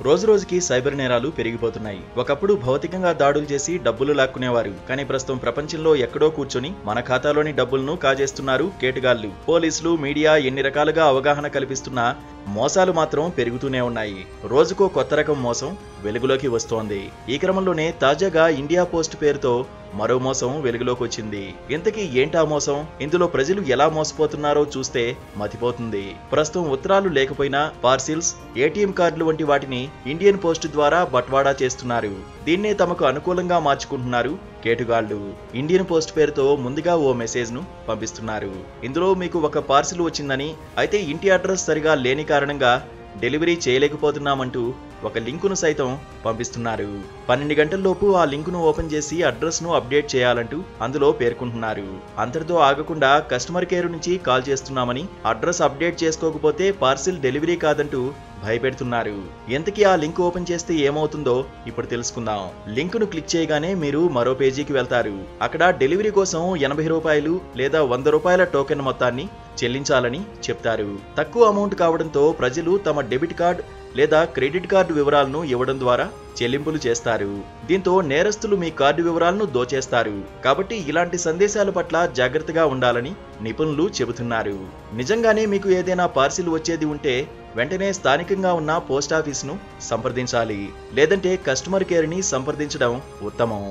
రోజురోజుకి సైబర్ నేరాలు పెరిగిపోతున్నాయి. ఒకప్పుడు భౌతికంగా దాడులు చేసి డబ్బులు లాక్కునేవారు. కానీ ప్రస్తుతం ప్రపంచంలో ఎక్కడో కూర్చొని మన ఖాతాలోని డబ్బులను కాజేస్తున్నారు కేటుగాళ్లు. పోలీసులు, మీడియా ఎన్ని రకాలుగా అవగాహన కల్పిస్తున్నా మోసాలు మాత్రం పెరుగుతూనే ఉన్నాయి. రోజుకో కొత్త రకం మోసం వెలుగులోకి వస్తోంది. ఈ క్రమంలోనే తాజాగా ఇండియా పోస్ట్ పేరుతో మరో మోసం వెలుగులోకి వచ్చింది. ఇంతకీ ఏంటా మోసం? ఇందులో ప్రజలు ఎలా మోసపోతున్నారో చూస్తే మతిపోతుంది. ప్రస్తుతం ఉత్తరాలు లేకపోయినా పార్సిల్స్, ఏటీఎం కార్డులు వంటి వాటిని ఇండియన్ పోస్ట్ ద్వారా బట్వాడా చేస్తున్నారు. దీన్నే తమకు అనుకూలంగా మార్చుకుంటున్నారు కేటుగాళ్లు. ఇండియన్ పోస్ట్ పేరుతో ముందుగా ఓ మెసేజ్ ను పంపిస్తున్నారు. ఇందులో మీకు ఒక పార్సిల్ వచ్చిందని, అయితే ఇంటి అడ్రస్ సరిగా లేని కారణంగా డెలివరీ చేయలేకపోతున్నామంటూ ఒక లింకును సైతం పంపిస్తున్నారు. 12 గంటల్లోపు ఆ లింకును ఓపెన్ చేసి అడ్రస్ ను అప్డేట్ చేయాలంటూ అందులో పేర్కొంటున్నారు. అంతటితో ఆగకుండా కస్టమర్ కేర్ నుంచి కాల్ చేస్తున్నామని, అడ్రస్ అప్డేట్ చేసుకోకపోతే పార్సిల్ డెలివరీ కాదంటూ భయపెడుతున్నారు. ఎంతకీ ఆ లింక్ ఓపెన్ చేస్తే ఏమవుతుందో ఇప్పుడు తెలుసుకుందాం. లింక్ ను క్లిక్ చేయగానే మీరు మరో పేజీకి వెళ్తారు. అక్కడ డెలివరీ కోసం 80 రూపాయలు లేదా 100 రూపాయల టోకెన్ మొత్తాన్ని చెల్లించాలని చెప్తారు. తక్కువ అమౌంట్ కావడంతో ప్రజలు తమ డెబిట్ కార్డ్ లేదా క్రెడిట్ కార్డు వివరాలను ఇవ్వడం ద్వారా చెల్లింపులు చేస్తారు. దీంతో నేరస్తులు మీ కార్డు వివరాలను దోచేస్తారు. కాబట్టి ఇలాంటి సందేశాల పట్ల జాగ్రత్తగా ఉండాలని నిపుణులు చెబుతున్నారు. నిజంగానే మీకు ఏదైనా పార్సిల్ వచ్చేది ఉంటే వెంటనే స్థానికంగా ఉన్న పోస్టాఫీస్ను సంప్రదించాలి. లేదంటే కస్టమర్ కేర్ని సంప్రదించడం ఉత్తమం.